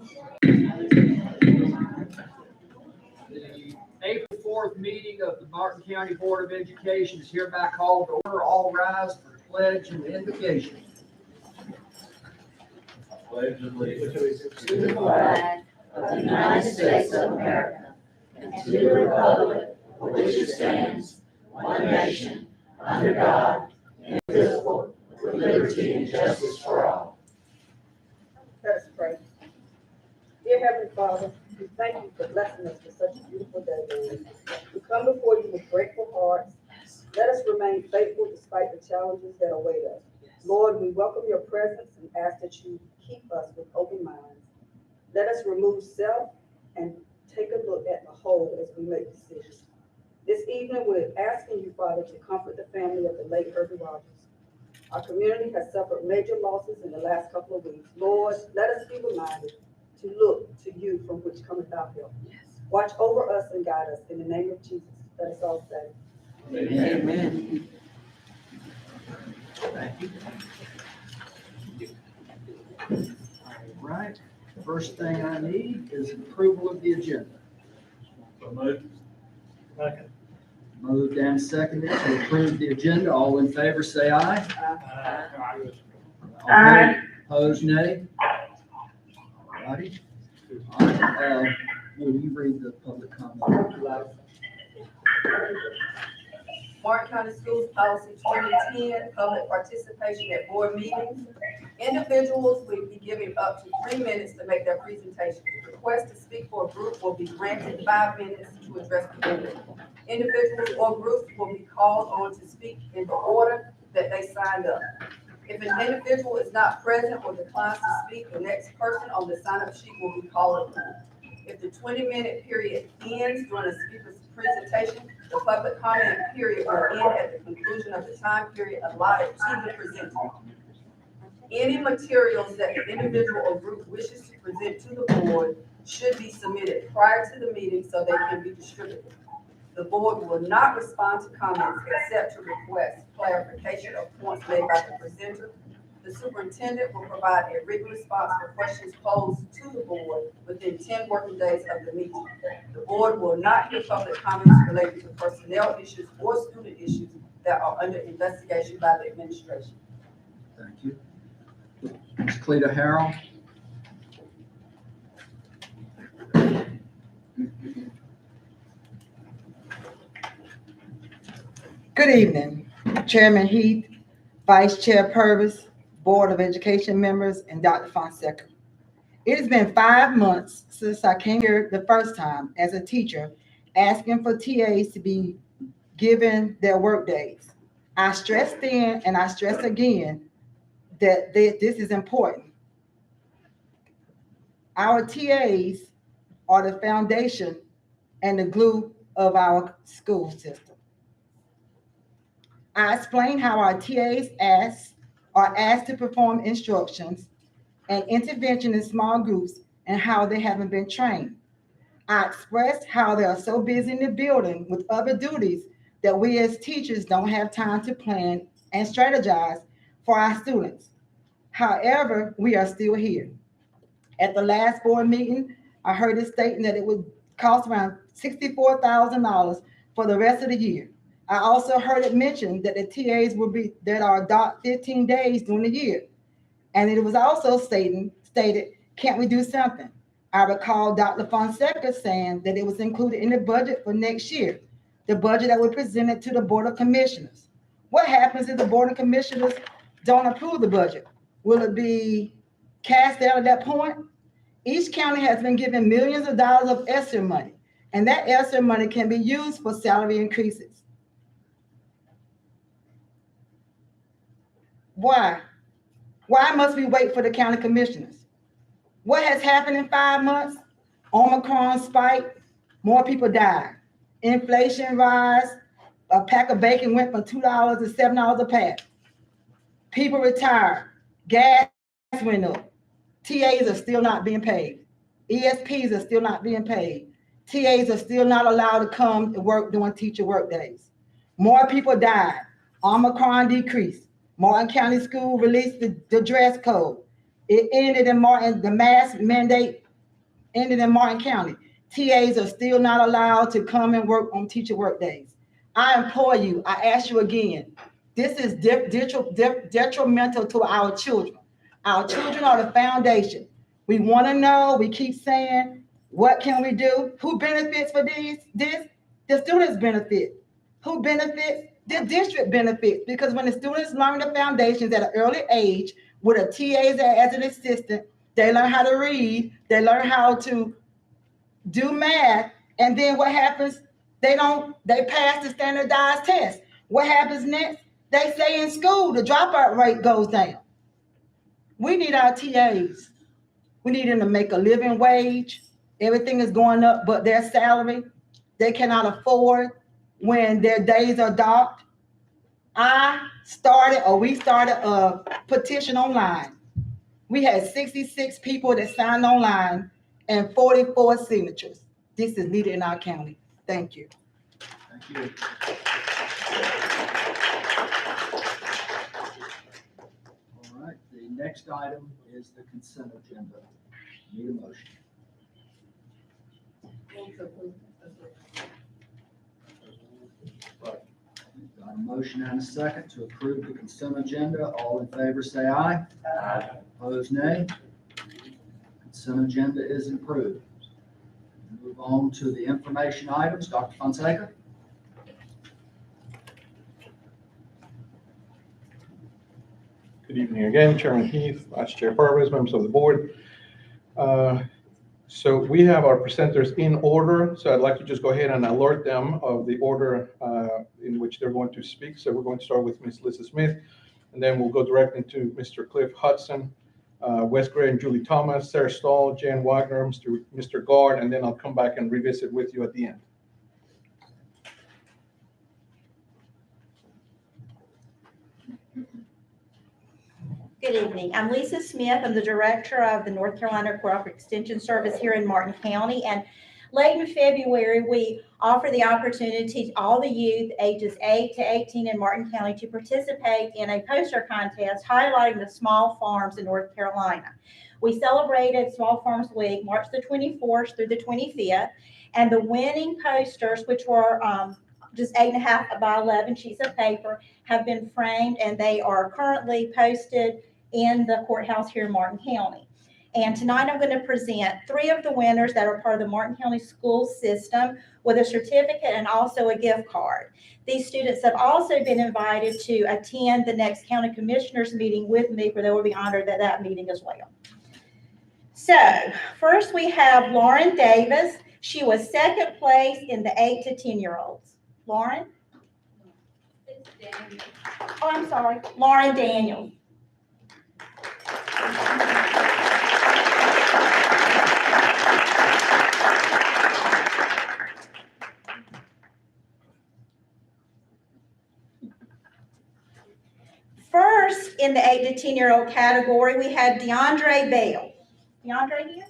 The April 4th meeting of the Martin County Board of Education is hereby called to order. All rise for the pledge and the invocation. Pledge allegiance to the flag of the United States of America and to the republic for which it stands, one nation, under God, indivisible, with liberty and justice for all. Let us pray. Dear Heavenly Father, we thank you for blessing us with such a beautiful day, Lord. We come before you with grateful hearts. Let us remain faithful despite the challenges that await us. Lord, we welcome your presence and ask that you keep us with open minds. Let us remove self and take a look at the whole as we make decisions. This evening, we're asking you, Father, to comfort the family of the late Herbie Rogers. Our community has suffered major losses in the last couple of weeks. Lord, let us be reminded to look to you from which cometh our help. Watch over us and guide us in the name of Jesus. Let us all say, Amen. Thank you. All right. First thing I need is approval of the agenda. So moved. Second. Moved and seconded to approve the agenda. All in favor, say aye. Aye. Opposed, nay. All righty. All right, will you read the public comment? Martin County Schools Policy 2010, public participation at board meetings. Individuals will be given up to 3 minutes to make their presentation. Request to speak for a group will be granted 5 minutes to address the board. Individuals or groups will be called on to speak in the order that they signed up. If an individual is not present or declines to speak, the next person on the sign-up sheet will be called upon. If the 20-minute period ends during a speaker's presentation, the public comment period will end at the conclusion of the time period allotted to the presenter. Any materials that the individual or group wishes to present to the board should be submitted prior to the meeting so they can be distributed. The board will not respond to comments except to request clarification of points made by the presenter. The superintendent will provide a written response for questions posed to the board within 10 working days of the meeting. The board will not hear public comments related to personnel issues or student issues that are under investigation by the administration. Thank you. Ms. Cleta Harrell. Good evening, Chairman Heath, Vice Chair Purvis, Board of Education members, and Dr. Fonseca. It has been 5 months since I came here the first time as a teacher asking for TAs to be given their work days. I stressed then and I stress again that this is important. Our TAs are the foundation and the glue of our school system. I explained how our TAs are asked to perform instructions and intervention in small groups and how they haven't been trained. I expressed how they are so busy in the building with other duties that we as teachers don't have time to plan and strategize for our students. However, we are still here. At the last board meeting, I heard it stating that it would cost around $64,000 for the rest of the year. I also heard it mentioned that the TAs will be that are docked 15 days during the year. And it was also stated, can't we do something? I recall Dr. Fonseca saying that it was included in the budget for next year, the budget that was presented to the Board of Commissioners. What happens if the Board of Commissioners don't approve the budget? Will it be cast out at that point? Each county has been given millions of dollars of ESSER money, and that ESSER money can be used for salary increases. Why? Why must we wait for the county commissioners? What has happened in 5 months? Omicron spike, more people died. Inflation rise, a pack of bacon went from $2 to $7 a pack. People retired, gas went up. TAs are still not being paid. ESPs are still not being paid. TAs are still not allowed to come to work during teacher work days. More people died. Omicron decreased. Martin County School released the dress code. It ended in Martin, the mask mandate ended in Martin County. TAs are still not allowed to come and work on teacher work days. I implore you, I ask you again, this is detrimental to our children. Our children are the foundation. We want to know, we keep saying, what can we do? Who benefits for this? The students benefit. Who benefits? The district benefits, because when the students learn the foundations at an early age with a TA as an assistant, they learn how to read, they learn how to do math, and then what happens? They pass the standardized test. What happens next? They stay in school, the dropout rate goes down. We need our TAs. We need them to make a living wage. Everything is going up but their salary. They cannot afford when their days are docked. We started a petition online. We had 66 people that signed online and 44 signatures. This is needed in our county. Thank you. Thank you. All right, the next item is the consent agenda. Need a motion. Got a motion and a second to approve the consent agenda. All in favor, say aye. Aye. Opposed, nay. Consent agenda is approved. Move on to the information items. Dr. Fonseca? Good evening again, Chairman Heath, Vice Chair Purvis, members of the board. So we have our presenters in order, so I'd like to just go ahead and alert them of the order in which they're going to speak. So we're going to start with Ms. Lisa Smith, and then we'll go directly to Mr. Cliff Hudson, Wes Gray and Julie Thomas, Sarah Stahl, Jan Wagner, Mr. Gard, and then I'll come back and revisit with you at the end. Good evening. I'm Lisa Smith. I'm the director of the North Carolina Cooperative Extension Service here in Martin County. And late in February, we offer the opportunity to all the youth ages 8 to 18 in Martin County to participate in a poster contest highlighting the small farms in North Carolina. We celebrated Small Farms Week, March the 24th through the 25th, and the winning posters, which were just 8.5 by 11 sheets of paper, have been framed, and they are currently posted in the courthouse here in Martin County. And tonight I'm going to present 3 of the winners that are part of the Martin County school system with a certificate and also a gift card. These students have also been invited to attend the next county commissioners meeting with me, where they will be honored at that meeting as well. So first we have Lauren Davis. She was second place in the 8 to 10-year-olds. Lauren? Oh, I'm sorry, Lauren Daniels. First, in the 8 to 10-year-old category, we had DeAndre Bell. DeAndre here?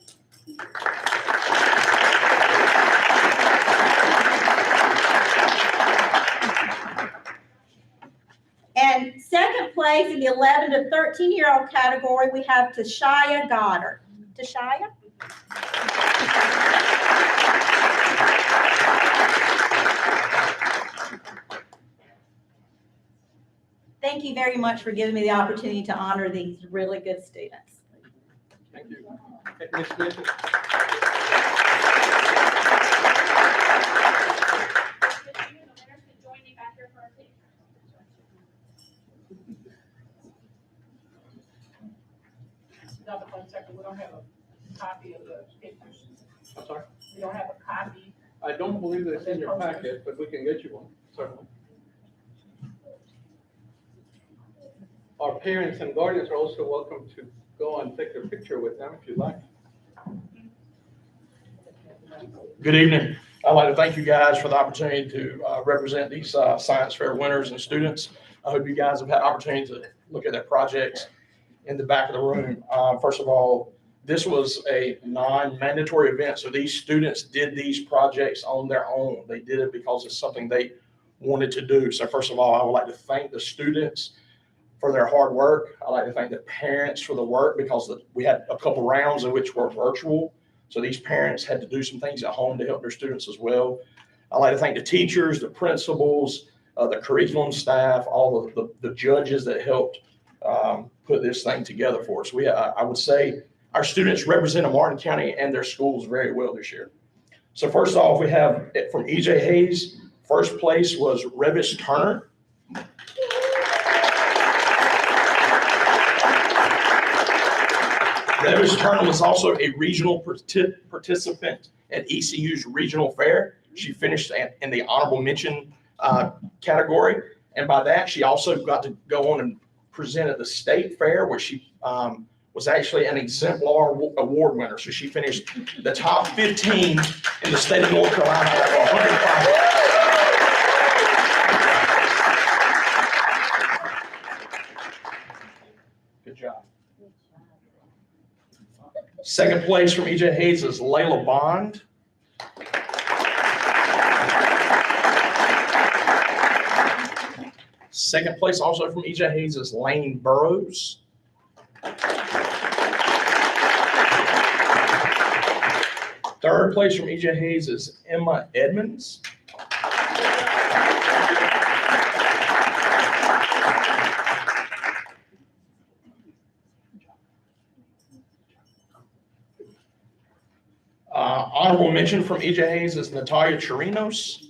And second place in the 11 to 13-year-old category, we have Tashia Goddard. Tashia? Thank you very much for giving me the opportunity to honor these really good students. Thank you. Ms. Smith. Dr. Fonseca, we don't have a copy of the pictures. I'm sorry? We don't have a copy. I don't believe it's in your packet, but we can get you one, certainly. Our parents and guardians are also welcome to go and take a picture with them if you'd like. Good evening. I'd like to thank you guys for the opportunity to represent these science fair winners and students. I hope you guys have had opportunity to look at their projects in the back of the room. First of all, this was a non-mandatory event, so these students did these projects on their own. They did it because it's something they wanted to do. So first of all, I would like to thank the students for their hard work. I'd like to thank the parents for the work, because we had a couple rounds in which were virtual. So these parents had to do some things at home to help their students as well. I'd like to thank the teachers, the principals, the curriculum staff, all of the judges that helped put this thing together for us. I would say our students represented Martin County and their schools very well this year. So first off, we have from E.J. Hayes, first place was Revis Turner. Revis Turner was also a regional participant at ECU's regional fair. She finished in the honorable mention category. And by that, she also got to go on and present at the state fair, where she was actually an exemplar award winner. So she finished the top 15 in the state of North Carolina out of 105. Good job. Second place from E.J. Hayes is Layla Bond. Second place also from E.J. Hayes is Lane Burrows. Third place from E.J. Hayes is Emma Edmonds. Honorable mention from E.J. Hayes is Natalia Chirinos.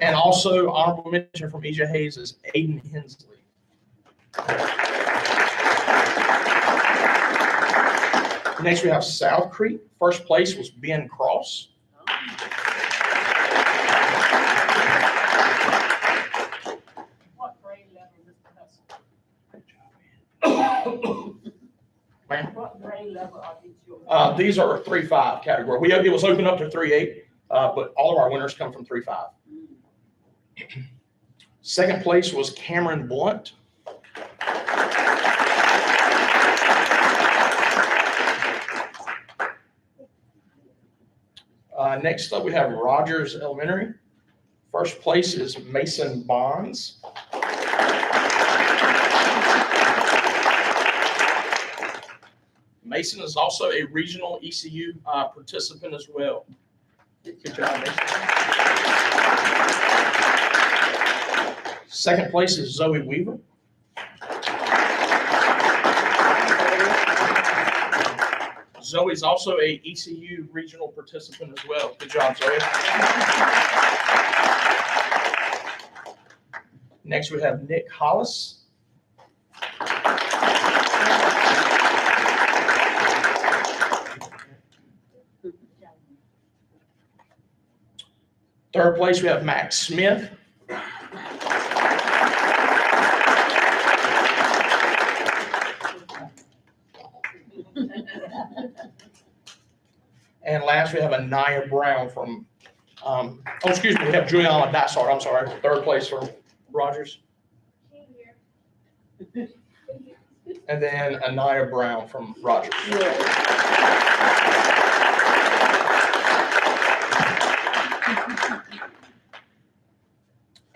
And also honorable mention from E.J. Hayes is Aiden Hensley. Next, we have South Creek. First place was Ben Cross. What grade level, Mr. Hudson? Ma'am? What grade level are these yours? These are 3-5 category. It was open up to 3-8, but all of our winners come from 3-5. Second place was Cameron Blunt. Next up, we have Rogers Elementary. First place is Mason Bonds. Mason is also a regional ECU participant as well. Good job, Mason. Second place is Zoe Weaver. Zoe's also a ECU regional participant as well. Good job, Zoe. Next, we have Nick Hollis. Third place, we have Max Smith. And last, we have Anaya Brown from, we have Juliana Dassard, I'm sorry, third place from Rogers. And then Anaya Brown from Rogers.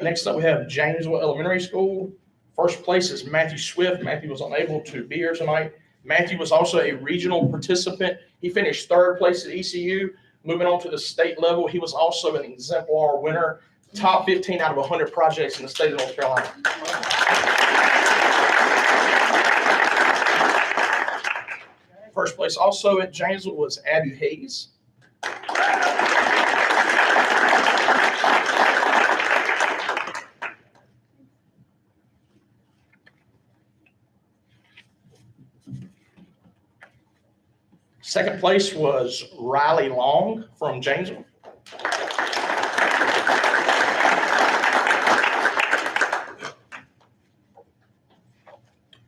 Next up, we have Jamesville Elementary School. First place is Matthew Swift. Matthew was unable to be here tonight. Matthew was also a regional participant. He finished third place at ECU. Moving on to the state level, he was also an exemplar winner, top 15 out of 100 projects in the state of North Carolina. First place also at Jamesville was Abby Hayes. Second place was Riley Long from Jamesville.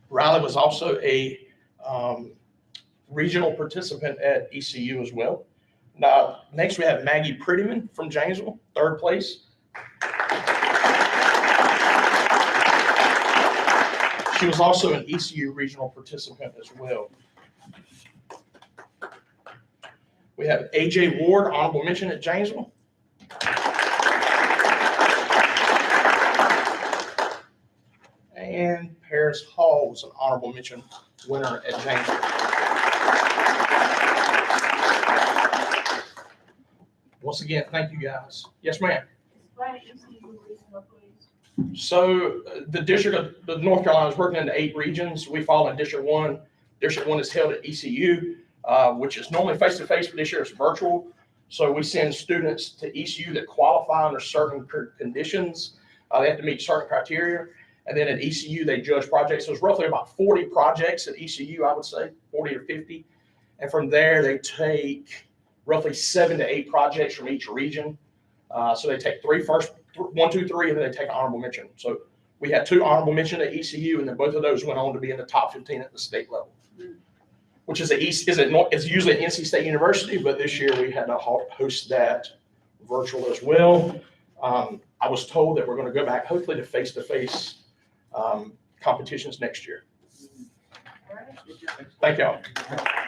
Riley was also a regional participant at ECU as well. Now, next we have Maggie Prettyman from Jamesville, third place. She was also an ECU regional participant as well. We have AJ Ward, honorable mention at Jamesville. and Paris Hall was an honorable mention winner at Jamesville. Once again, thank you guys. Yes, ma'am. Explain ECU regional, please. So the District of the North Carolina is broken into 8 regions. We fall in District 1. District 1 is held at ECU, which is normally face-to-face, but this year it's virtual. So we send students to ECU that qualify under certain conditions. They have to meet certain criteria. And then at ECU, they judge projects. So it's roughly about 40 projects at ECU, I would say, 40 or 50. And from there, they take roughly 7 to 8 projects from each region. So they take 1, 2, 3, and then they take an honorable mention. So we had 2 honorable mention at ECU, and then both of those went on to be in the top 15 at the state level, which is it's usually at NC State University, but this year we had to host that virtual as well. I was told that we're going to go back hopefully to face-to-face competitions next year. Thank y'all.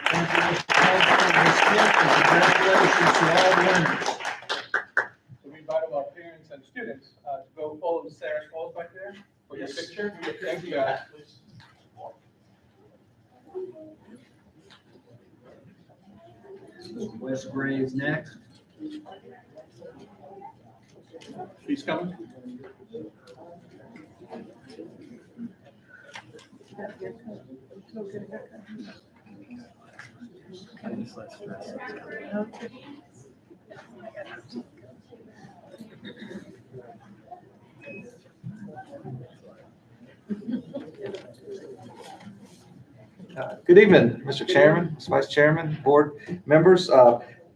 Thank you, Mr. President, Ms. Smith, and congratulations to all winners. So we invite all our parents and students to go follow Sarah's calls back there for your picture. Thank you, guys. Wes Graves next. He's coming. Good evening, Mr. Chairman, Mr. Vice Chairman, board members.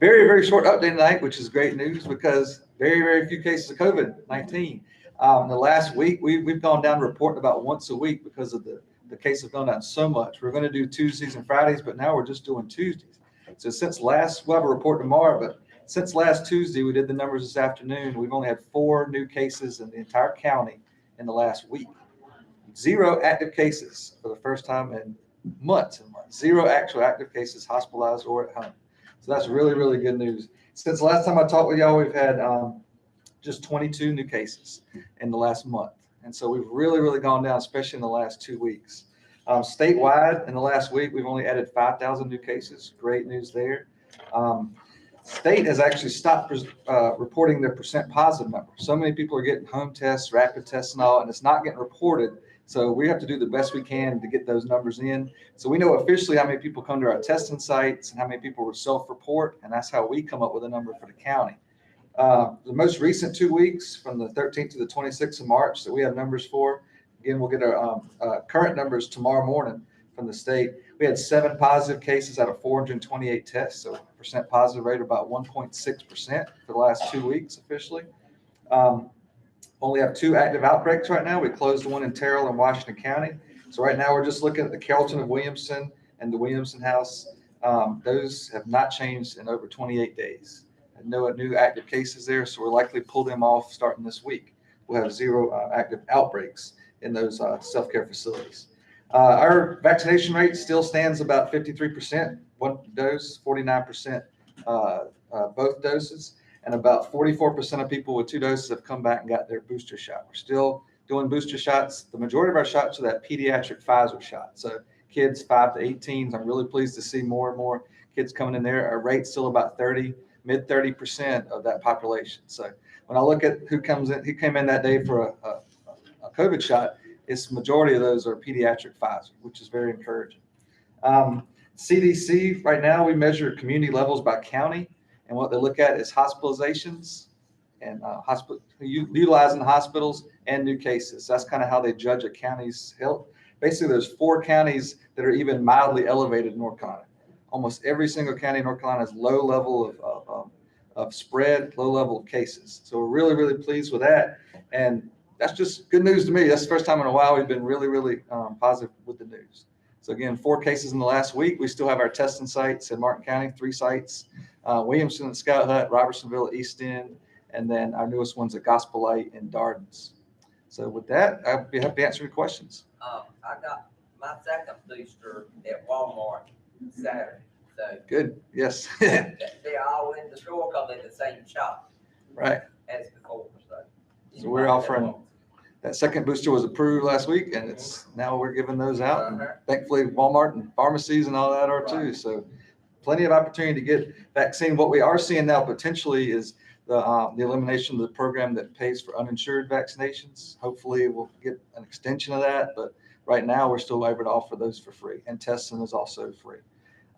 Very, very short update tonight, which is great news because very, very few cases of COVID-19. The last week, we've gone down reporting about once a week because of the cases have gone down so much. We're going to do Tuesdays and Fridays, but now we're just doing Tuesdays. So we'll have a report tomorrow, but since last Tuesday, we did the numbers this afternoon. We've only had 4 new cases in the entire county in the last week. 0 active cases for the first time in months and months. 0 actual active cases hospitalized or at home. So that's really, really good news. Since the last time I talked with y'all, we've had just 22 new cases in the last month. And so we've really, really gone down, especially in the last 2 weeks. Statewide, in the last week, we've only added 5,000 new cases. Great news there. State has actually stopped reporting their percent positive number. So many people are getting home tests, rapid tests and all, and it's not getting reported. So we have to do the best we can to get those numbers in. So we know officially how many people come to our testing sites and how many people self-report, and that's how we come up with a number for the county. The most recent 2 weeks, from the 13th to the 26th of March, that we have numbers for. Again, we'll get our current numbers tomorrow morning from the state. We had 7 positive cases out of 428 tests, so percent positive rate of about 1.6% for the last 2 weeks officially. Only have 2 active outbreaks right now. We closed one in Terrell and Washington County. So right now we're just looking at the Carrollton of Williamson and the Williamson House. Those have not changed in over 28 days. No new active cases there, so we'll likely pull them off starting this week. We'll have 0 active outbreaks in those self-care facilities. Our vaccination rate still stands about 53%, 1 dose, 49% both doses, and about 44% of people with 2 doses have come back and got their booster shot. We're still doing booster shots. The majority of our shots are that pediatric Pfizer shot. So kids 5 to 18, I'm really pleased to see more and more kids coming in there. Our rate's still about mid 30% of that population. So when I look at who came in that day for a COVID shot, it's majority of those are pediatric Pfizer, which is very encouraging. CDC, right now we measure community levels by county, and what they look at is hospitalizations and utilizing hospitals and new cases. That's kind of how they judge a county's health. Basically, there's 4 counties that are even mildly elevated in North Carolina. Almost every single county in North Carolina has low level of spread, low level of cases. So we're really, really pleased with that. And that's just good news to me. That's the first time in a while we've been really, really positive with the news. So again, 4 cases in the last week. We still have our testing sites in Martin County, 3 sites, Williamson and Scout Hut, Robertsonville at East End, and then our newest one's at Gospel Light and Dardens. So with that, I'll be happy to answer your questions. I got my second booster at Walmart Saturday. So Good, yes. they all in the store because they're the same shop Right. as before. So So we're offering that second booster was approved last week, and now we're giving those out. And thankfully, Walmart and pharmacies and all that are too. So plenty of opportunity to get vaccine. What we are seeing now potentially is the elimination of the program that pays for uninsured vaccinations. Hopefully we'll get an extension of that, but right now we're still able to offer those for free, and testing is also free.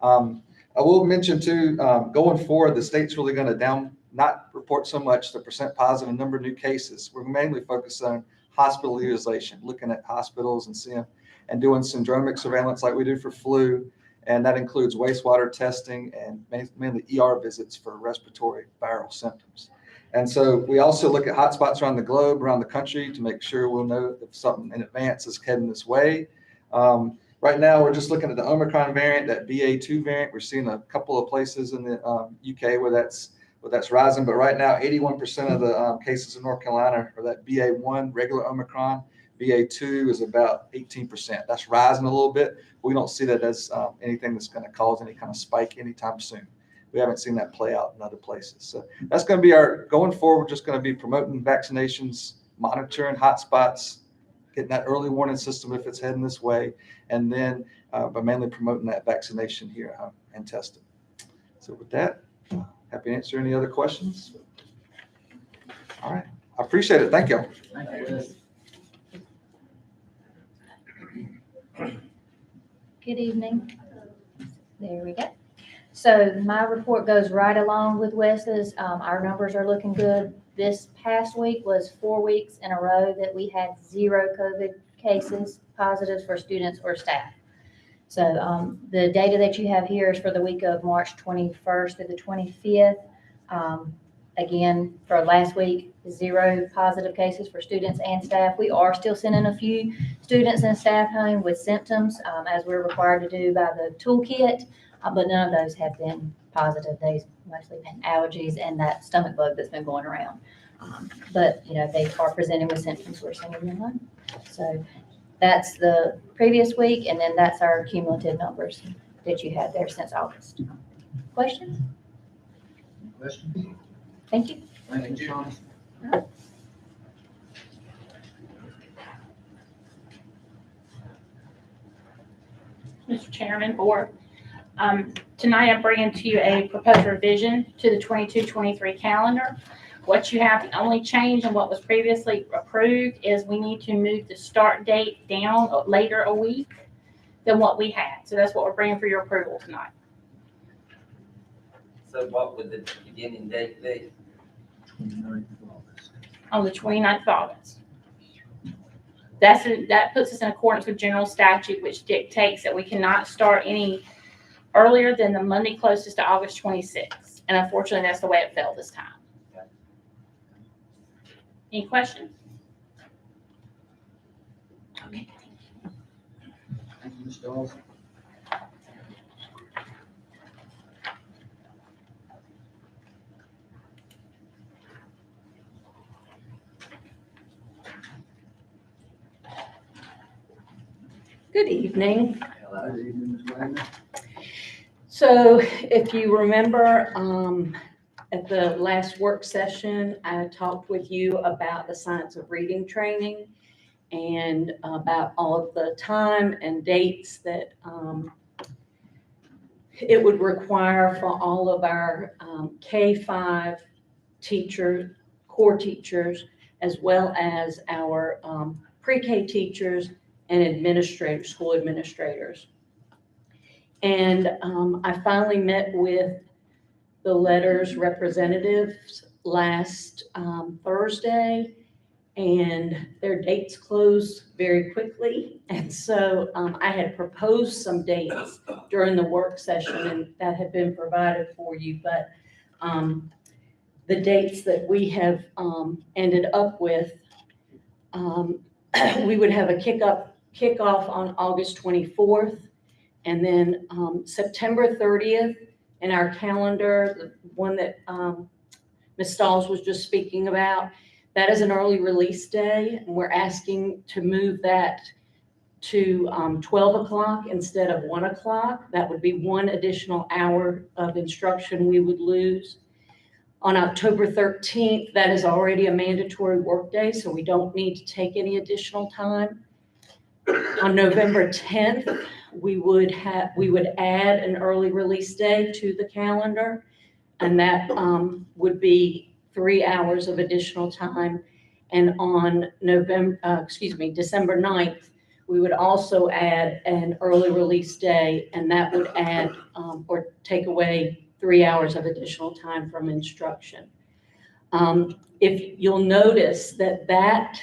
I will mention too, going forward, the state's really going to not report so much the percent positive and number of new cases. We're mainly focused on hospital utilization, looking at hospitals and seeing and doing syndromic surveillance like we do for flu. And that includes wastewater testing and mainly ER visits for respiratory viral symptoms. And so we also look at hotspots around the globe, around the country, to make sure we'll know if something in advance is heading this way. Right now, we're just looking at the Omicron variant, that BA2 variant. We're seeing a couple of places in the UK where that's rising. But right now, 81% of the cases in North Carolina are that BA1, regular Omicron. BA2 is about 18%. That's rising a little bit. We don't see that as anything that's going to cause any kind of spike anytime soon. We haven't seen that play out in other places. So that's going to be going forward, just going to be promoting vaccinations, monitoring hotspots, getting that early warning system if it's heading this way, and then but mainly promoting that vaccination here at home and testing. So with that, happy to answer any other questions. All right. I appreciate it. Thank you. Thank you, Liz. Good evening. There we go. So my report goes right along with Wes's. Our numbers are looking good. This past week was 4 weeks in a row that we had 0 COVID cases positives for students or staff. So the data that you have here is for the week of March 21st through the 25th. Again, for last week, 0 positive cases for students and staff. We are still sending a few students and staff home with symptoms, as we're required to do by the toolkit, but none of those have been positive. They've mostly been allergies and that stomach bug that's been going around. But, they are presenting with symptoms. We're sending them home. So that's the previous week, and then that's our cumulative numbers that you had there since August. Questions? Questions? Thank you. Thank you, Thomas. Mr. Chairman, Board, tonight I'm bringing to you a proposed revision to the 22-23 calendar. What you have, the only change in what was previously approved is we need to move the start date down later a week than what we had. So that's what we're bringing for your approval tonight. So what would the beginning date be? 29th of August. On the 29th of August. That puts us in accordance with general statute, which dictates that we cannot start any earlier than the Monday closest to August 26th. And unfortunately, that's the way it fell this time. Okay. Any questions? Okay. Thank you, Mr. Dawes. Good evening. Good evening, Ms. Wagner. So if you remember, at the last work session, I talked with you about the science of reading training and about all of the time and dates that it would require for all of our K-5 teachers, core teachers, as well as our pre-K teachers and administrators, school administrators. And I finally met with the letters representatives last Thursday, and their dates closed very quickly. And so I had proposed some dates during the work session, and that had been provided for you. But the dates that we have ended up with, we would have a kickoff on August 24th, and then September 30th in our calendar, the one that Ms. Stalls was just speaking about, that is an early release day, and we're asking to move that to 12 o'clock instead of 1 o'clock. That would be 1 additional hour of instruction we would lose. On October 13th, that is already a mandatory workday, so we don't need to take any additional time. On November 10th, we would add an early release day to the calendar, and that would be 3 hours of additional time. And on December 9th, we would also add an early release day, and that would add or take away 3 hours of additional time from instruction. If you'll notice that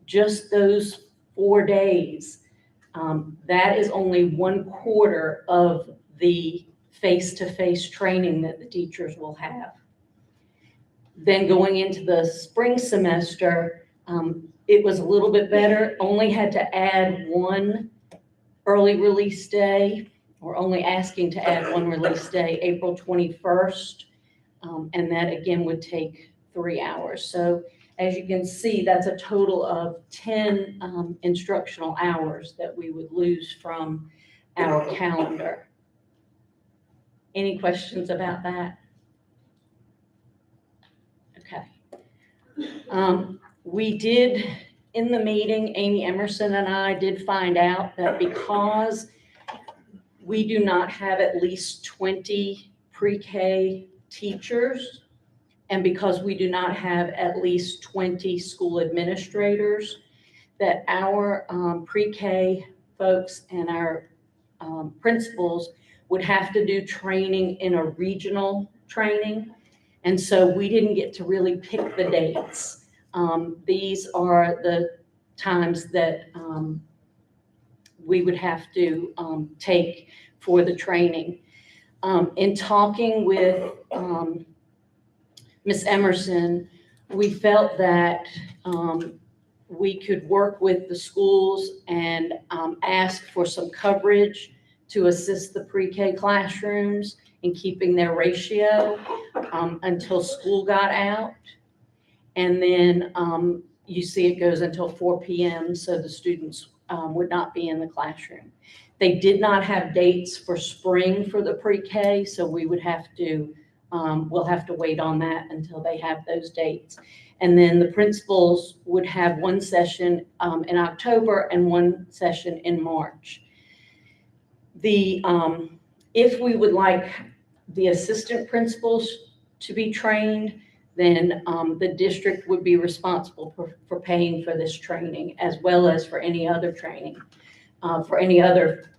just those 4 days, that is only 1/4 of the face-to-face training that the teachers will have. Then going into the spring semester, it was a little bit better, only had to add 1 early release day, or only asking to add 1 release day, April 21st. And that again would take 3 hours. So as you can see, that's a total of 10 instructional hours that we would lose from our calendar. Any questions about that? Okay. We did, in the meeting, Amy Emerson and I did find out that because we do not have at least 20 pre-K teachers, and because we do not have at least 20 school administrators, that our pre-K folks and our principals would have to do training in a regional training. And so we didn't get to really pick the dates. These are the times that we would have to take for the training. In talking with Ms. Emerson, we felt that we could work with the schools and ask for some coverage to assist the pre-K classrooms in keeping their ratio until school got out. And then you see it goes until 4 p.m. so the students would not be in the classroom. They did not have dates for spring for the pre-K, so we would have to, we'll have to wait on that until they have those dates. And then the principals would have 1 session in October and 1 session in March. If we would like the assistant principals to be trained, then the district would be responsible for paying for this training, as well as for any other training, for any other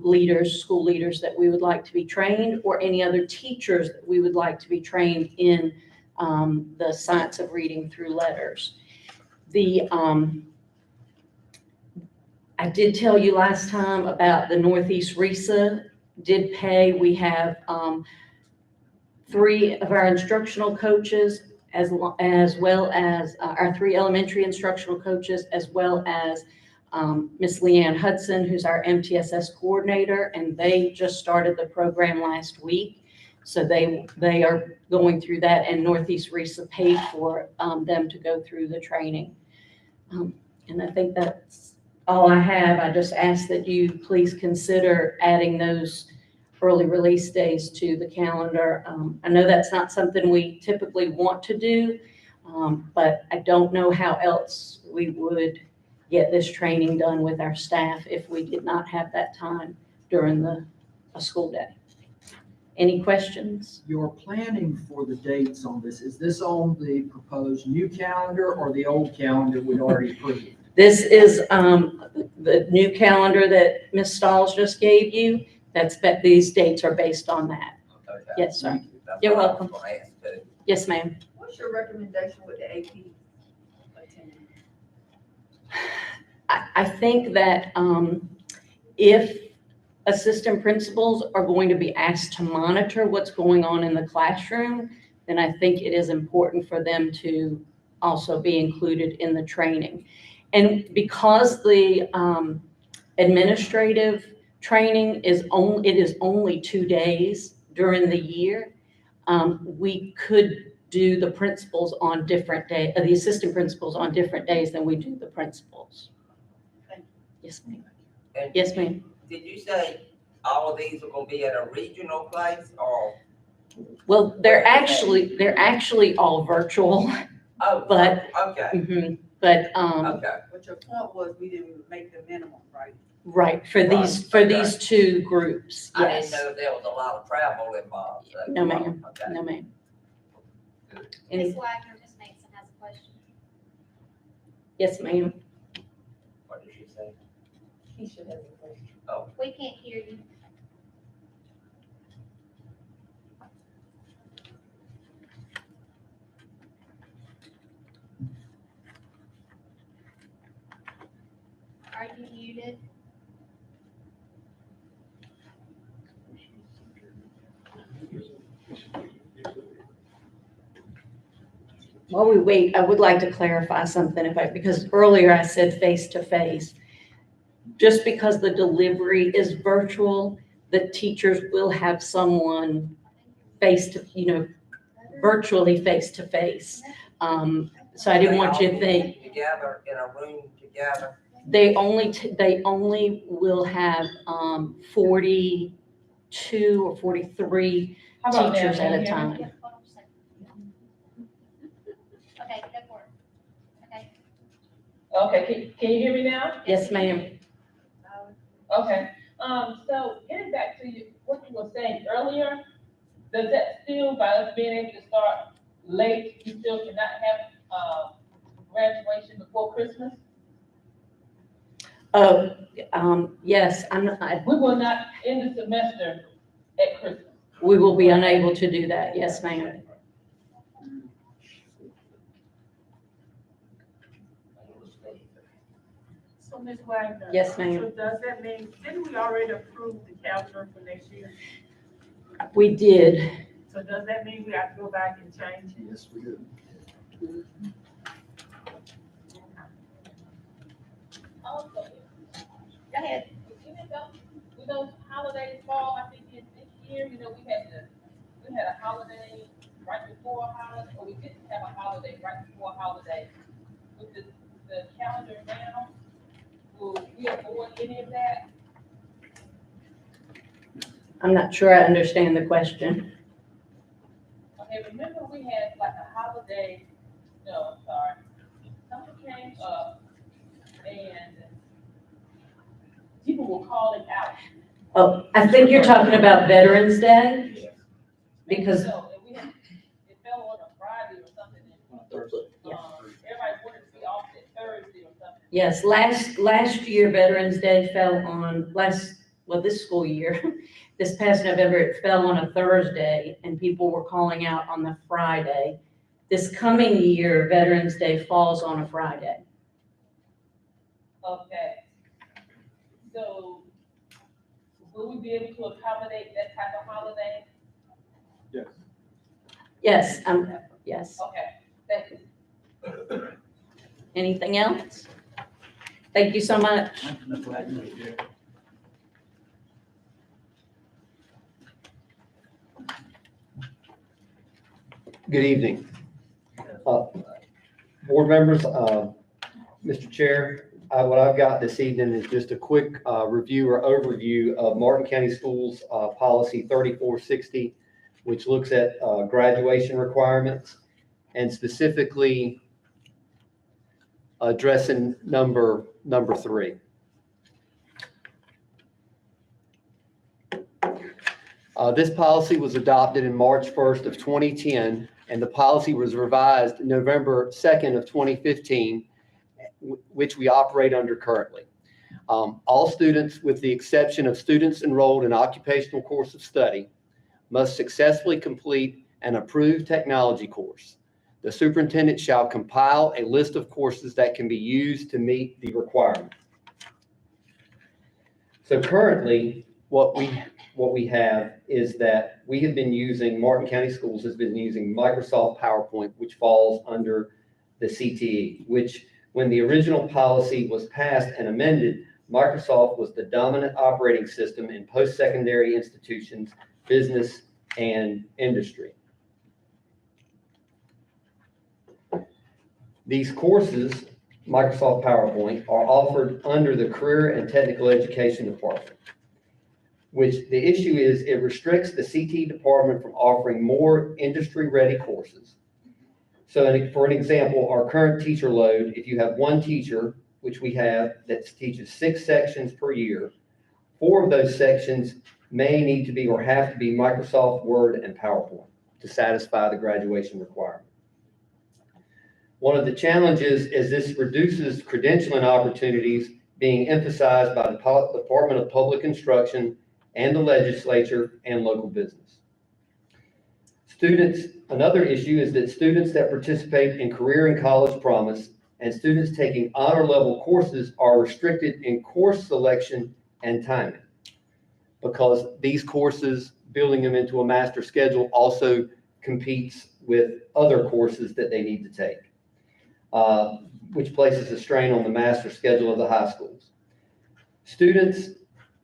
leaders, school leaders that we would like to be trained, or any other teachers that we would like to be trained in the science of reading through letters. I did tell you last time about the Northeast RESA did pay. We have 3 of our instructional coaches, as well as our 3 elementary instructional coaches, as well as Miss Leanne Hudson, who's our MTSS coordinator, and they just started the program last week. So they are going through that, and Northeast RESA paid for them to go through the training. And I think that's all I have. I just ask that you please consider adding those early release days to the calendar. I know that's not something we typically want to do, but I don't know how else we would get this training done with our staff if we did not have that time during a school day. Any questions? Your planning for the dates on this, is this on the proposed new calendar or the old calendar we'd already approved? This is the new calendar that Ms. Stalls just gave you. These dates are based on that. Okay. Yes, sir. That's You're what I was welcome. gonna ask too. Yes, ma'am. What's your recommendation with the AP attendance? I think that if assistant principals are going to be asked to monitor what's going on in the classroom, then I think it is important for them to also be included in the training. And because the administrative training is only 2 days during the year, we could do the principals on different days, the assistant principals on different days than we do the principals. Yes, ma'am. And Yes, ma'am. Did you say all of these are gonna be at a regional place or Well, they're actually all virtual, Oh, but, okay, but, okay. But your point was, we didn't make the minimum, right? right, for these two groups, I didn't yes. know there was a lot of travel involved. So- No, ma'am. Okay. No, ma'am. Ms. Any, Wagner, Ms. Mason has a question. yes, ma'am. What did she say? He should have a question. We can't hear you. Are you muted? While we wait, I would like to clarify something because earlier I said face-to-face. Just because the delivery is virtual, the teachers will have someone virtually face-to-face. So I didn't want you to think. Together, in a room together. They only will have 42 or 43 teachers at a time. Hold on a second. Okay, go for it. Okay. Okay, can you hear me now? Yes, ma'am. Okay, so getting back to what you were saying earlier, does that still, by us being able to start late, you still cannot have, graduation before Christmas? Yes, We will not end the semester at Christmas. we will be unable to do that. Yes, ma'am. So Ms. Wagner? Yes, ma'am. So does that mean, didn't we already approve the calendar for next year? We did. So does that mean we have to go back and change it? Yes, we do. Also, Go ahead. even though holidays fall, I think this year, we had a holiday right before a holiday, or we didn't have a holiday right before a holiday. With the calendar now, will we avoid any of that? I'm not sure I understand the question. Okay, remember we had like a holiday, no, I'm sorry, something came up and people were calling out. Oh, I think you're talking about Veterans Day? Because, So, and it fell on a Friday or something, and, yeah. everybody wanted to be off that Thursday or something. Yes, last year, Veterans Day fell on this school year, this past November, it fell on a Thursday and people were calling out on the Friday. This coming year, Veterans Day falls on a Friday. Okay. So, will we be able to accommodate that type of holiday? Yes. Yes, yes. Okay, thank you. Anything else? Thank you so much. Good evening. Board members, Mr. Chair, what I've got this evening is just a quick review or overview of Martin County Schools Policy 3460, which looks at graduation requirements and specifically addressing number 3. This policy was adopted in March 1st of 2010, and the policy was revised November 2nd of 2015, which we operate under currently. All students, with the exception of students enrolled in occupational course of study, must successfully complete an approved technology course. The superintendent shall compile a list of courses that can be used to meet the requirement. So currently, what we have is that we have been using, Martin County Schools has been using Microsoft PowerPoint, which falls under the CTE, which when the original policy was passed and amended, Microsoft was the dominant operating system in post-secondary institutions, business, and industry. These courses, Microsoft PowerPoint, are offered under the Career and Technical Education Department. which the issue is it restricts the CTE department from offering more industry-ready courses. So for an example, our current teacher load, if you have one teacher, which we have, that teaches 6 sections per year, 4 of those sections may need to be or have to be Microsoft Word and PowerPoint to satisfy the graduation requirement. One of the challenges is this reduces credentialing opportunities being emphasized by the Department of Public Instruction and the legislature and local business. Another issue is that students that participate in Career and College Promise and students taking honor level courses are restricted in course selection and timing, because these courses, building them into a master schedule, also competes with other courses that they need to take, which places a strain on the master schedule of the high schools. Students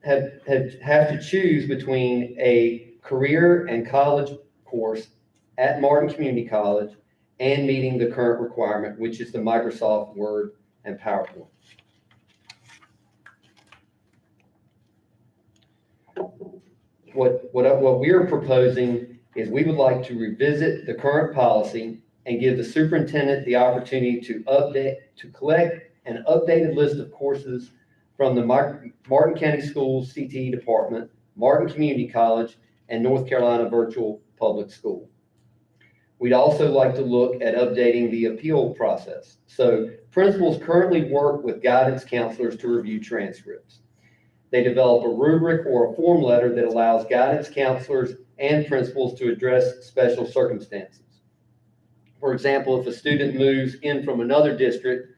have to choose between a career and college course at Martin Community College and meeting the current requirement, which is the Microsoft Word and PowerPoint. What we're proposing is we would like to revisit the current policy and give the superintendent the opportunity to collect an updated list of courses from the Martin County Schools CTE Department, Martin Community College, and North Carolina Virtual Public School. We'd also like to look at updating the appeal process. So principals currently work with guidance counselors to review transcripts. They develop a rubric or a form letter that allows guidance counselors and principals to address special circumstances. For example, if a student moves in from another district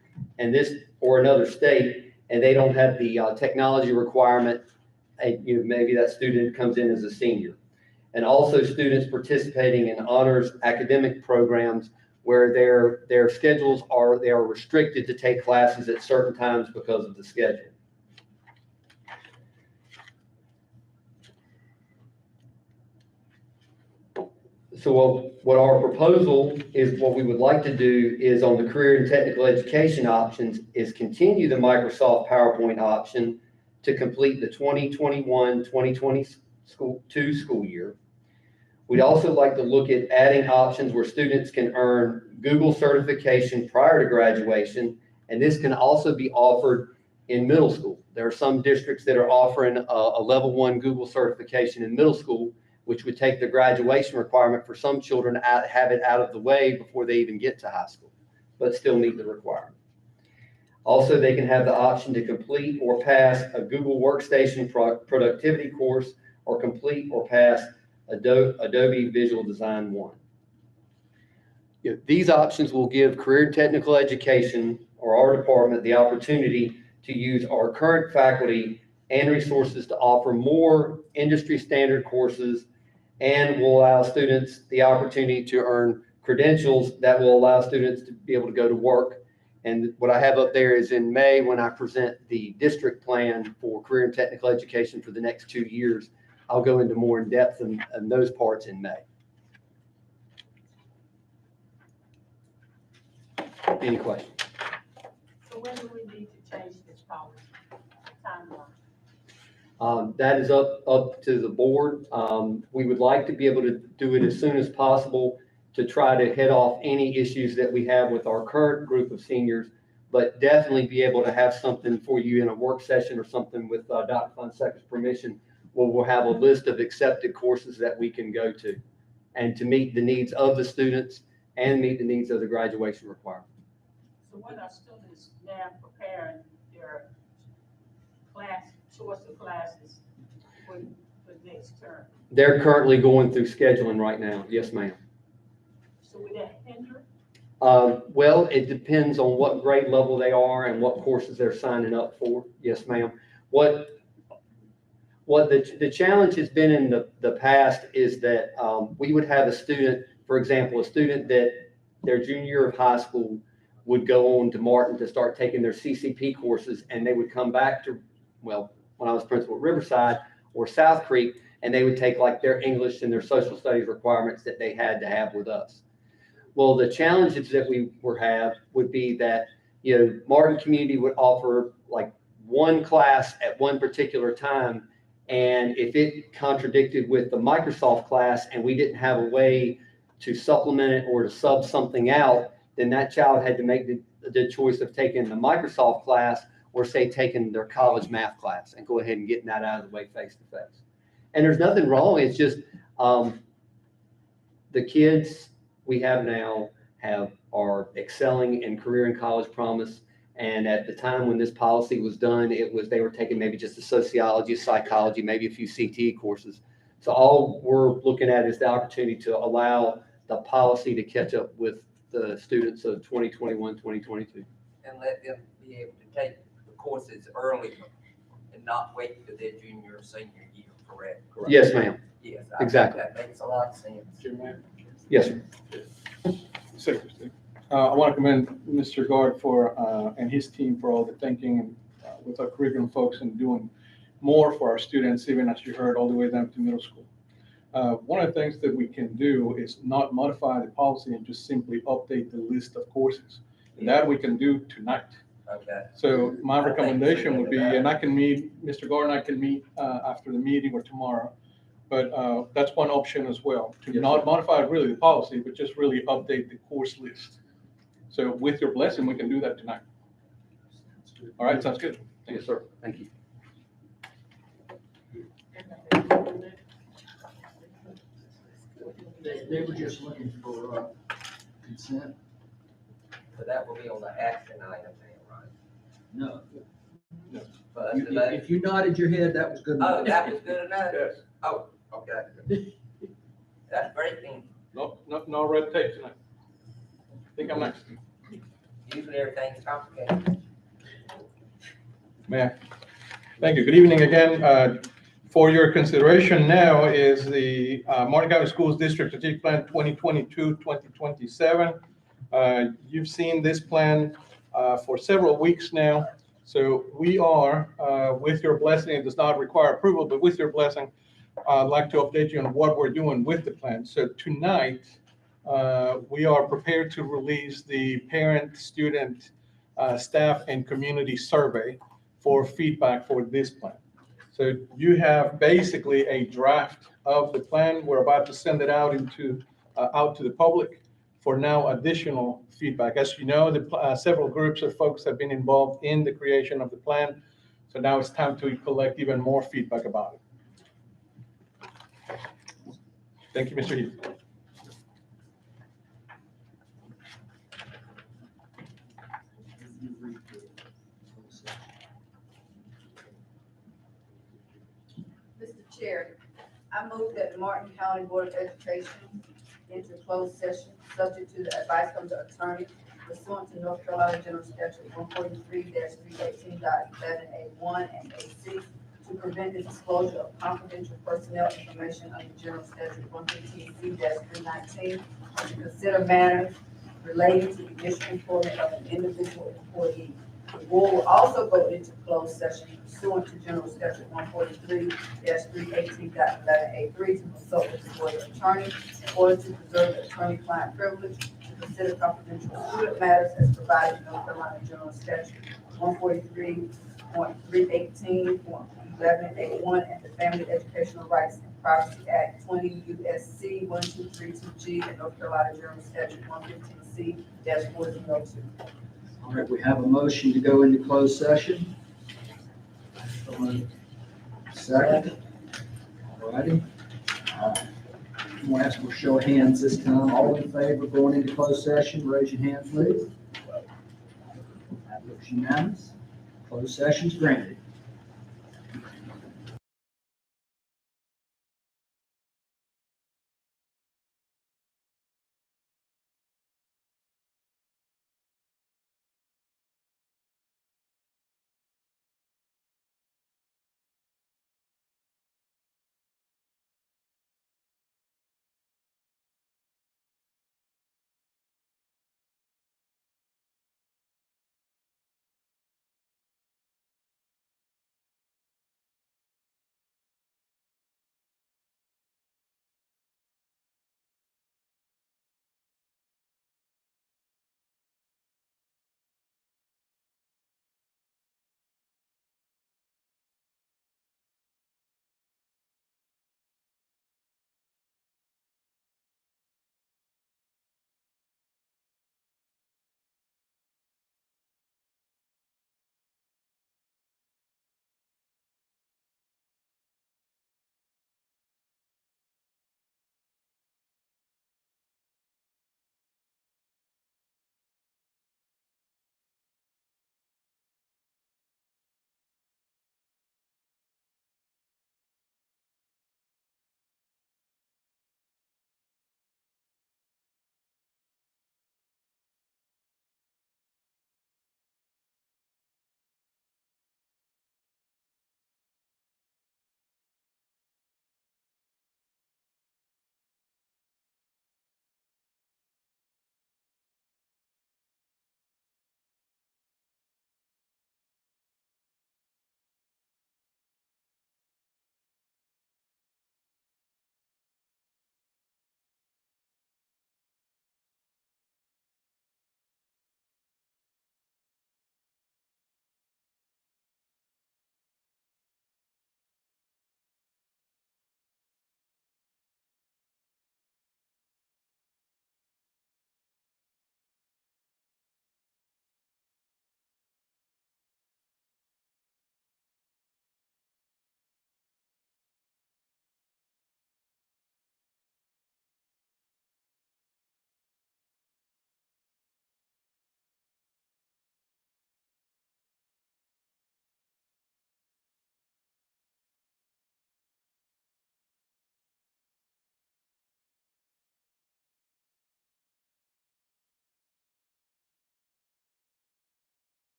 or another state, and they don't have the technology requirement, maybe that student comes in as a senior. And also students participating in honors academic programs where their schedules are restricted to take classes at certain times because of the schedule. So what our proposal is, what we would like to do is on the career and technical education options is continue the Microsoft PowerPoint option to complete the 2021-2022 school year. We'd also like to look at adding options where students can earn Google certification prior to graduation, and this can also be offered in middle school. There are some districts that are offering a level 1 Google certification in middle school, which would take the graduation requirement for some children to have it out of the way before they even get to high school, but still meet the requirement. Also, they can have the option to complete or pass a Google Workstation productivity course or complete or pass Adobe Visual Design 1. These options will give career and technical education, or our department, the opportunity to use our current faculty and resources to offer more industry standard courses, and will allow students the opportunity to earn credentials that will allow students to be able to go to work. And what I have up there is in May, when I present the district plan for career and technical education for the next 2 years, I'll go into more in depth in those parts in May. Any questions? So when do we need to change this policy timeline? That is up to the board. We would like to be able to do it as soon as possible to try to head off any issues that we have with our current group of seniors, but definitely be able to have something for you in a work session or something with Dr. Fonseca's permission, where we'll have a list of accepted courses that we can go to and to meet the needs of the students and meet the needs of the graduation requirement. So when are students now preparing their choice of classes for next term? They're currently going through scheduling right now. Yes, ma'am. So would that hinder? Well, it depends on what grade level they are and what courses they're signing up for. Yes, ma'am. What the challenge has been in the past is that we would have a student, for example, a student that their junior year of high school would go on to Martin to start taking their CCP courses, and they would come back to, well, when I was principal at Riverside or South Creek, and they would take like their English and their social studies requirements that they had to have with us. Well, the challenges that we would be that, Martin Community would offer like one class at one particular time, And if it contradicted with the Microsoft class and we didn't have a way to supplement it or to sub something out, then that child had to make the choice of taking the Microsoft class or say taking their college math class and go ahead and getting that out of the way face to face. And there's nothing wrong. It's just the kids we have now are excelling in career and college promise. And at the time when this policy was done, they were taking maybe just a sociology, psychology, maybe a few CTE courses. So all we're looking at is the opportunity to allow the policy to catch up with the students of 2021, 2022. And let them be able to take the courses early and not wait for their junior or senior year, correct? Yes, ma'am. Yes. Exactly. That makes a lot of sense. Yes, sir. Secretary. I want to commend Mr. Guard and his team for all the thinking and with our curriculum folks and doing more for our students, even as you heard, all the way down to middle school. One of the things that we can do is not modify the policy and just simply update the list of courses. And that we can do tonight. Okay. So my recommendation would be, and I can meet, Mr. Guard and I can meet after the meeting or tomorrow, but that's one option as well, to not modify really the policy, but just really update the course list. So with your blessing, we can do that tonight. All right, sounds good. Yes, sir. Thank you. They were just looking for consent. So that will be on the action item now, right? No. For us to vote? If you nodded your head, that was good enough. Oh, that was good enough? Yes. Oh, okay. That's great then. No red tape tonight. I think I'm next. Usually everything's complicated. Mayor. Thank you. Good evening again. For your consideration now is the Martingale Schools District Strategic Plan 2022-2027. You've seen this plan for several weeks now. So we are, with your blessing, it does not require approval, but with your blessing, I'd like to update you on what we're doing with the plan. So tonight, we are prepared to release the parent, student, staff, and community survey for feedback for this plan. So you have basically a draft of the plan. We're about to send it out to the public for now additional feedback. As you know, several groups of folks have been involved in the creation of the plan. So now it's time to collect even more feedback about it. Thank you, Mr. Heath. Mr. Chair, I move that the Martin County Board of Education enter closed session, subject to the advice from the attorney pursuant to North Carolina General Statute 143-318.11A1 and A6 to prevent the disclosure of confidential personnel information under General Statute 115C-319 to consider matters relating to the initial employment of an individual employee. The board will also go into closed session pursuant to General Statute 143-318.11A3 to consult with the board attorney in order to preserve the attorney-client privilege, to consider confidential student matters as provided in North Carolina General Statute 143.318.11A1 and the Family Educational Rights and Privacy Act 20 U.S.C. 1232G and North Carolina General Statute 115C-402. All right, we have a motion to go into closed session. Second. All righty. I'm going to ask for a show of hands this time. All in favor of going into closed session, raise your hand, please. That looks unanimous. Closed session's granted.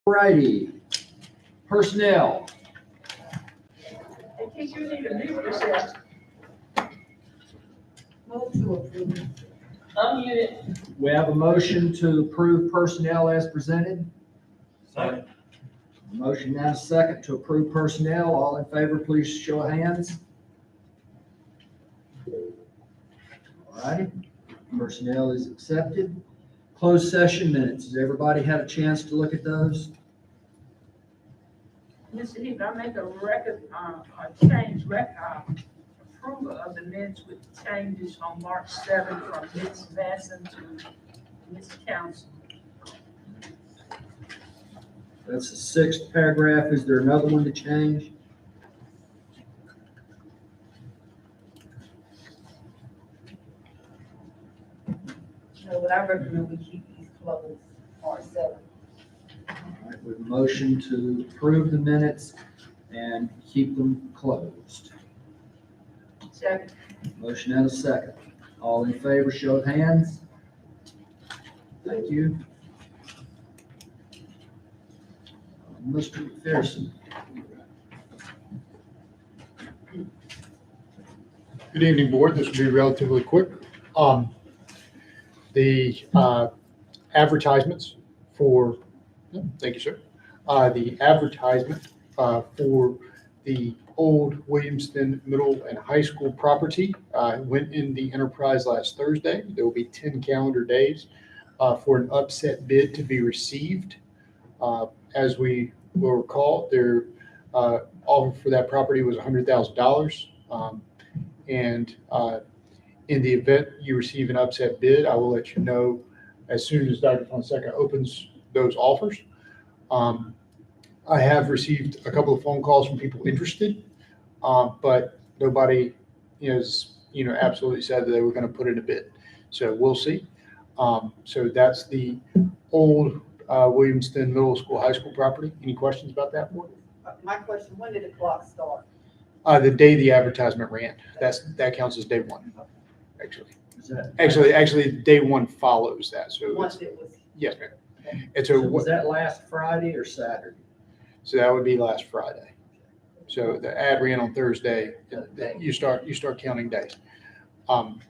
Righty. Personnel. Move to approve. Unmuted. We have a motion to approve personnel as presented. Second. Motion now second to approve personnel. All in favor, please show of hands. All righty. Personnel is accepted. Closed session minutes. Has everybody had a chance to look at those? Mr. Heath, I make a record, approval of the minutes with changes on March 7th from Ms. Masson to Ms. Council. That's the sixth paragraph. Is there another one to change? No, but I recommend we keep these closed March 7th. All right, with a motion to approve the minutes and keep them closed. Second. Motion and a second. All in favor, show of hands. Thank you. Mr. McPherson. Good evening, Board. This will be relatively quick. The advertisements for, thank you, sir. The advertisement for the old Williamston Middle and High School property went in the enterprise last Thursday. There will be 10 calendar days for an upset bid to be received. As we will recall, their offer for that property was $100,000. And in the event you receive an upset bid, I will let you know as soon as Dr. Fonseca opens those offers. I have received a couple of phone calls from people interested, but nobody is, absolutely said that they were going to put in a bid. So we'll see. So that's the old Williamston Middle School, High School property. Any questions about that, Board? My question, when did the clock start? The day the advertisement ran. That counts as day one, actually. Is that? Actually, day one follows that. So Once it was. yes, ma'am. And So so was that last Friday or Saturday? So that would be last Friday. So the ad ran on Thursday. You start counting days. And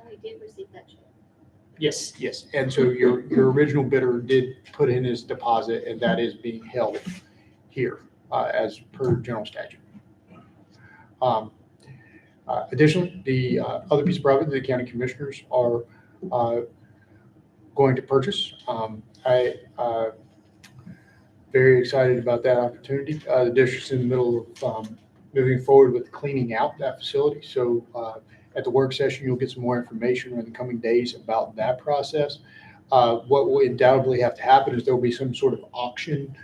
we did receive that check. Yes. And so your original bidder did put in his deposit, and that is being held here as per general statute. Additionally, the other piece of property the county commissioners are going to purchase. Very excited about that opportunity. The district's in the middle of moving forward with cleaning out that facility. So at the work session, you'll get some more information in the coming days about that process. What will undoubtedly have to happen is there'll be some sort of auction,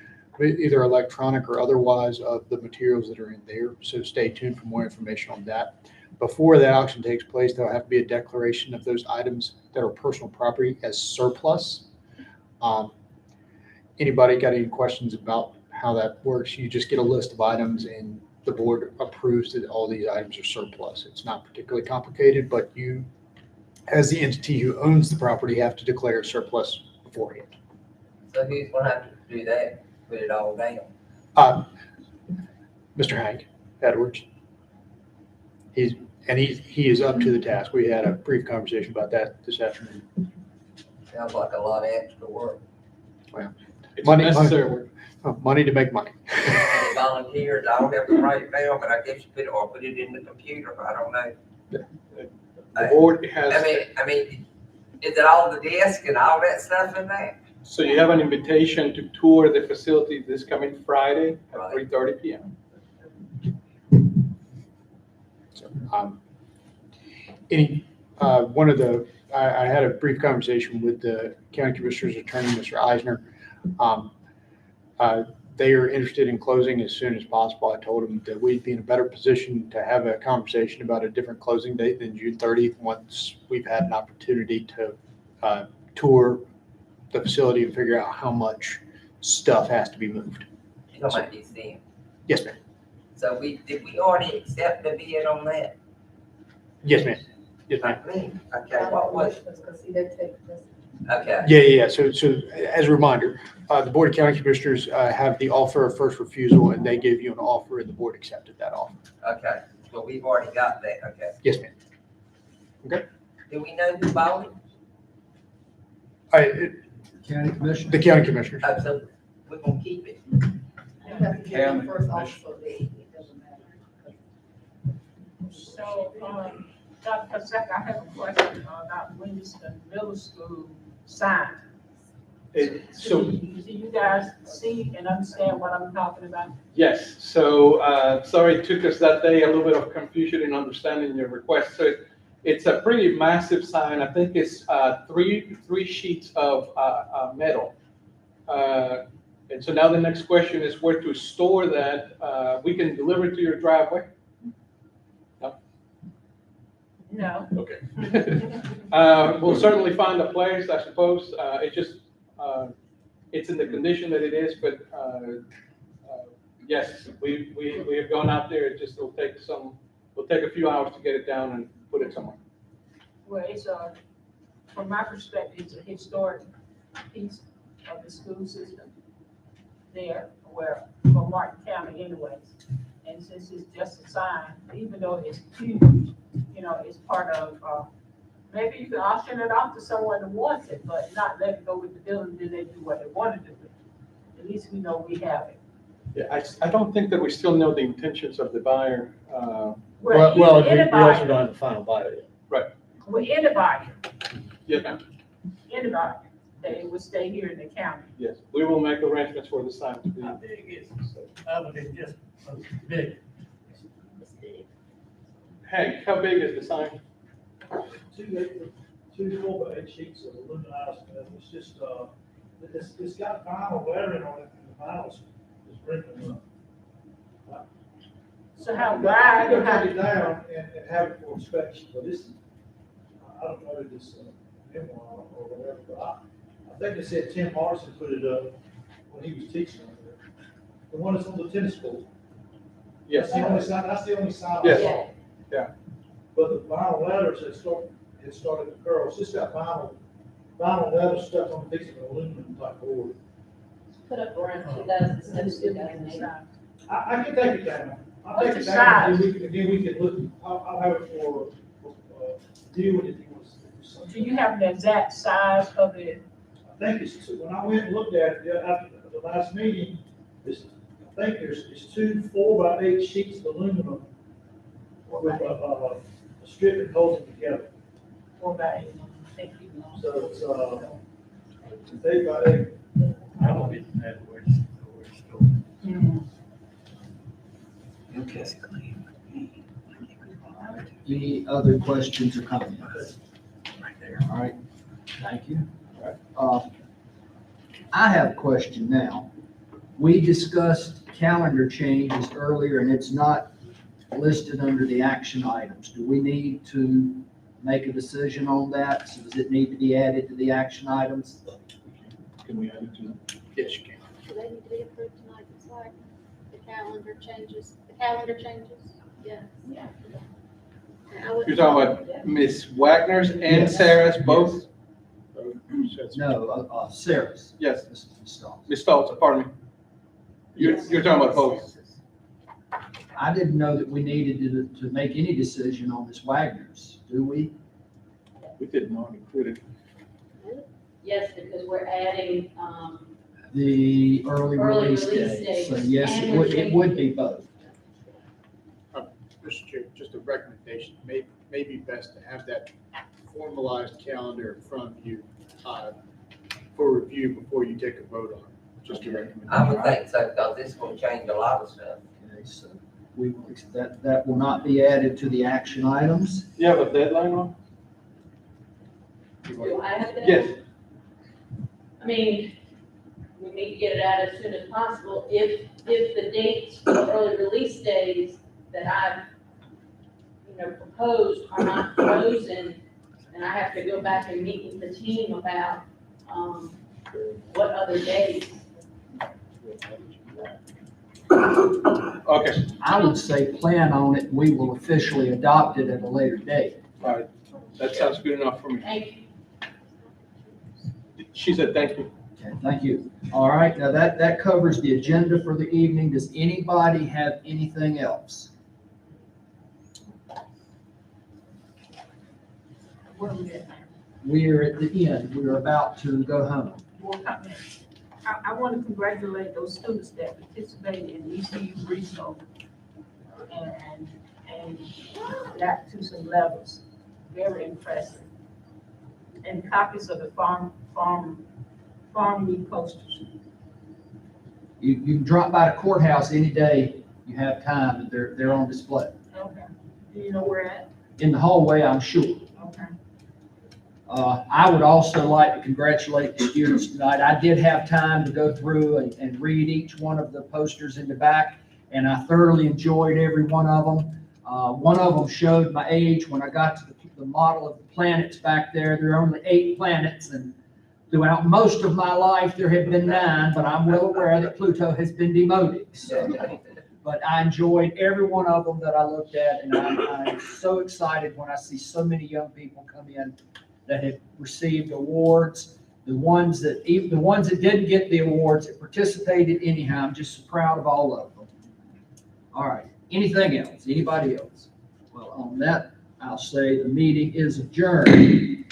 either electronic or otherwise, of the materials that are in there. So stay tuned for more information on that. Before that auction takes place, there'll have to be a declaration of those items that are personal property as surplus. Anybody got any questions about how that works? You just get a list of items and the board approves that all these items are surplus. It's not particularly complicated, but you, as the entity who owns the property, have to declare surplus beforehand. So who's gonna have to do that, put it all down? Mr. Hank Edwards. He is up to the task. We had a brief conversation about that this afternoon. Sounds like a lot of extra work. It's necessary work. Money to make money. Volunteers, I don't have to write it down, but I guess you put it in the computer, I don't know. The board has. I mean, is it all the desk and all that stuff in there? So you have an invitation to tour the facility this coming Friday at 3:30 p.m. So, I had a brief conversation with the county commissioner's attorney, Mr. Eisner. They are interested in closing as soon as possible. I told them that we'd be in a better position to have a conversation about a different closing date than June 30th, once we've had an opportunity to tour the facility and figure out how much stuff has to be moved. You know what he's saying? Yes, ma'am. So did we already accept the bid on that? Yes, ma'am. Yes, ma'am. Okay, what was? Because see, they take this. Okay, Yeah. So as a reminder, the Board of County Commissioners have the offer of first refusal, and they gave you an offer, and the board accepted that offer. okay, so we've already got that, okay. Yes, ma'am. Do we know who bought it? County Commissioner? The county commissioners. Oh, so we're gonna keep it? County First Commissioner. officer, it doesn't matter. So, Dr. Pasek, I have a question about Winston Middle School sign. So, Do you guys see and understand what I'm talking about? yes, so, sorry, it took us that day a little bit of confusion in understanding your request. So it's a pretty massive sign. I think it's three sheets of metal. And so now the next question is where to store that. We can deliver it to your driveway. No. Okay. We'll certainly find a place, I suppose. It's in the condition that it is, but yes, we have gone out there. It'll take a few hours to get it down and put it somewhere. Well, it's from my perspective, it's a historic piece of the school system there, for Martin County anyways. And since it's just a sign, even though it's huge, it's part of, maybe you can auction it off to someone who wants it, but not let it go with the building, then they do what they want to do with it. At least we know we have it. Yeah, I don't think that we still know the intentions of the buyer. Well, we anybody, also don't have the final buyer yet. well, anybody, Yes, ma'am. anybody, they would stay here in the county. Yes, we will make arrangements for the sign to be. How big is it? Other than just big. Hank, how big is the sign? Two 4x8 sheets of aluminized, it's just, it's got vinyl lettering on it, and the vinyl is wrinkling up. So how You wide, gotta how, take it down and have it for inspection, but this, I don't know if it's, memoir or whatever, but I think they said Tim Morrison put it up when he was teaching over there. The one that's on the tennis court. Yes. That's the only sign I Yes. saw. Yeah. But the vinyl letters had started to curl, it's just got vinyl letter stuck on a piece of aluminum type board. Put up around 2007, 2008. I can take it down. I'll What's take it the down, size? again, we can look, I'll have it for, deal with it. do you have the exact size of it? I think it's, when I went and looked at it, after the last meeting, I think it's 2 4x8 sheets of aluminum with a strip that holds them together. Or by, thank you. So it's 8x8. I don't get that where it's Okay. Any other questions or comments? All right, thank you. I have a question now. We discussed calendar changes earlier, and it's not listed under the action items. Do we need to make a decision on that? So does it need to be added to the action items? Can we add it to? Yes, you can. Do they need to be approved tonight, it's like the calendar changes, yeah. Yeah. I would- You're talking about Miss Wagner's and Yes. Sarah's both? No, Sarah's. Yes, This is Ms. Stone. Ms. Stoltz, pardon me. You're talking about both? I didn't know that we needed to make any decision on Ms. Wagner's, do we? We did not include it. Yes, because we're adding, The early Early release release date. So dates. yes, And it we're would be both. Mr. Chair, just a recommendation, may be best to have that formalized calendar in front of you for review before you take a vote on it. Just a recommendation. I would think so, because it's gonna change a lot of stuff. Okay, so that will not be added to the action items. You have a deadline on? do I have to? Yes. I mean, we need to get it out as soon as possible. If the dates, the early release days that I've, proposed are not frozen, and I have to go back and meet with the team about, what other days. Okay, I would say plan on it. We will officially adopt it at a later date. all right. That sounds good enough for me. Thank you. She said, thank you. Okay, thank you. All right, now that covers the agenda for the evening. Does anybody have anything else? Where we at now? We're at the end. We're about to go home. More comments. I want to congratulate those students that participated in ECU regional and got to some levels. Very impressive. And copies of the farm week posters. You can drop by the courthouse any day you have time, and they're on display. Okay. Do you know where at? In the hallway, I'm sure. Okay. I would also like to congratulate the students tonight. I did have time to go through and read each one of the posters in the back, and I thoroughly enjoyed every one of them. One of them showed my age when I got to the model of the planets back there. There are only 8 planets, and throughout most of my life, there have been 9, but I'm well aware that Pluto has been demoted. So, but I enjoyed every one of them that I looked at, and I'm so excited when I see so many young people come in that have received awards. The ones that didn't get the awards, that participated anyhow, I'm just so proud of all of them. All right, anything else? Anybody else? Well, on that, I'll say the meeting is adjourned.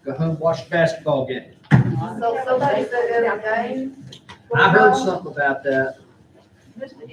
Go home, watch the basketball game. So somebody said there's a game. I heard something about that. Mr.